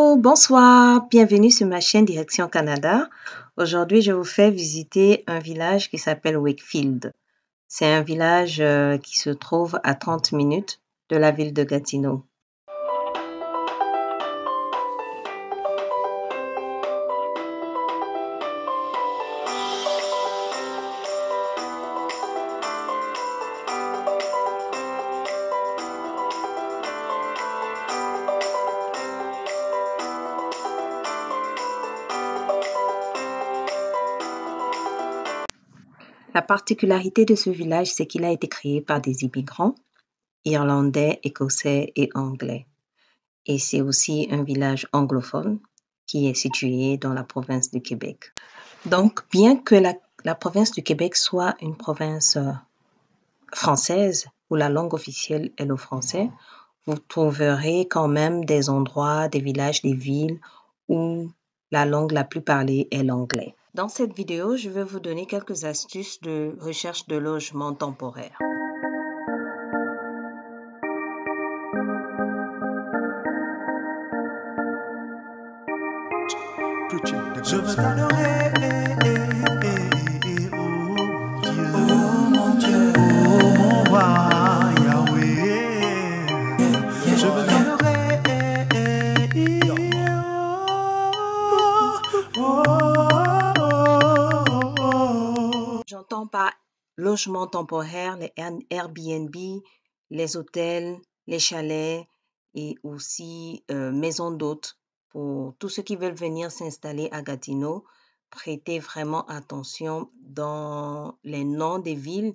Bonjour, bonsoir, bienvenue sur ma chaîne Direction Canada. Aujourd'hui, je vous fais visiter un village qui s'appelle Wakefield. C'est un village qui se trouve à 30 minutes de la ville de Gatineau. La particularité de ce village, c'est qu'il a été créé par des immigrants irlandais, écossais et anglais. Et c'est aussi un village anglophone qui est situé dans la province du Québec. Donc, bien que la province du Québec soit une province française, où la langue officielle est le français, vous trouverez quand même des endroits, des villages, des villes où la langue la plus parlée est l'anglais. Dans cette vidéo, je vais vous donner quelques astuces de recherche de logement temporaire. Je veux t'adorer, oh mon Dieu, oh mon roi Yahweh. Je veux t'adorer, J'entends par logement temporaire les Airbnb, les hôtels, les chalets et aussi maisons d'hôtes. Pour tous ceux qui veulent venir s'installer à Gatineau, prêtez vraiment attention dans les noms des villes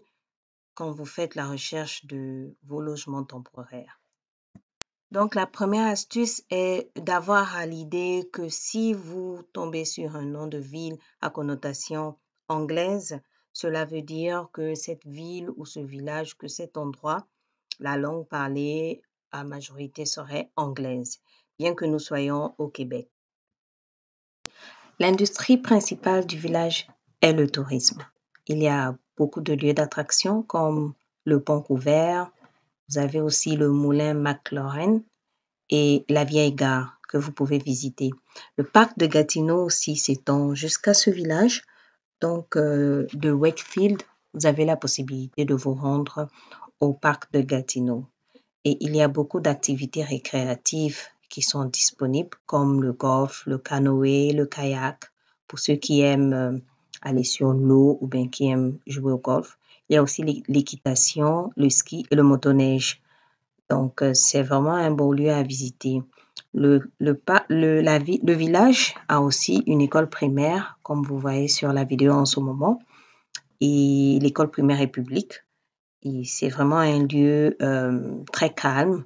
quand vous faites la recherche de vos logements temporaires. Donc, la première astuce est d'avoir à l'idée que si vous tombez sur un nom de ville à connotation anglaise, cela veut dire que cette ville ou ce village, que cet endroit, la langue parlée à majorité serait anglaise, bien que nous soyons au Québec. L'industrie principale du village est le tourisme. Il y a beaucoup de lieux d'attraction comme le pont couvert, vous avez aussi le moulin McLaurin et la vieille gare que vous pouvez visiter. Le parc de Gatineau aussi s'étend jusqu'à ce village. Donc, de Wakefield, vous avez la possibilité de vous rendre au parc de Gatineau. Et il y a beaucoup d'activités récréatives qui sont disponibles comme le golf, le canoë, le kayak, pour ceux qui aiment aller sur l'eau ou bien qui aiment jouer au golf. Il y a aussi l'équitation, le ski et le motoneige. Donc, c'est vraiment un beau lieu à visiter. Le village a aussi une école primaire, comme vous voyez sur la vidéo en ce moment. Et l'école primaire est publique. Et c'est vraiment un lieu très calme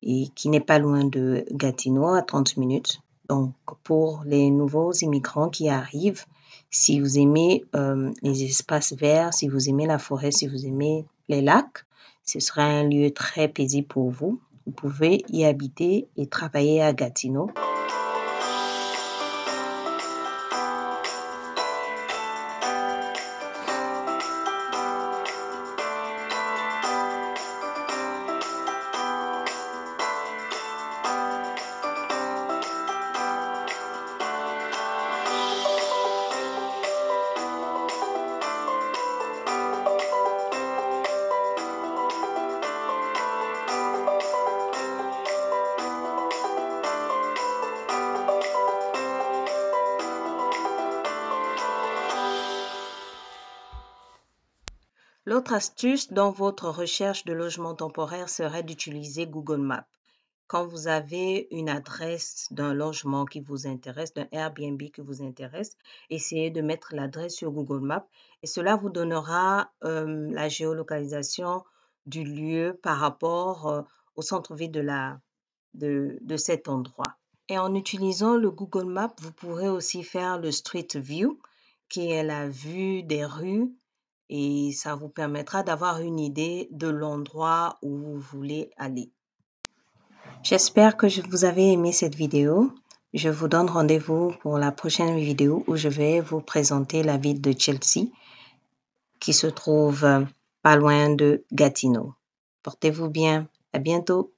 et qui n'est pas loin de Gatineau, à 30 minutes. Donc, pour les nouveaux immigrants qui arrivent, si vous aimez les espaces verts, si vous aimez la forêt, si vous aimez les lacs, ce sera un lieu très paisible pour vous. Vous pouvez y habiter et travailler à Gatineau. L'autre astuce dans votre recherche de logement temporaire serait d'utiliser Google Maps. Quand vous avez une adresse d'un logement qui vous intéresse, d'un Airbnb qui vous intéresse, essayez de mettre l'adresse sur Google Maps et cela vous donnera la géolocalisation du lieu par rapport au centre-ville de cet endroit. Et en utilisant le Google Maps, vous pourrez aussi faire le Street View, qui est la vue des rues, et ça vous permettra d'avoir une idée de l'endroit où vous voulez aller. J'espère que vous avez aimé cette vidéo. Je vous donne rendez-vous pour la prochaine vidéo où je vais vous présenter la ville de Chelsea qui se trouve pas loin de Gatineau. Portez-vous bien. À bientôt.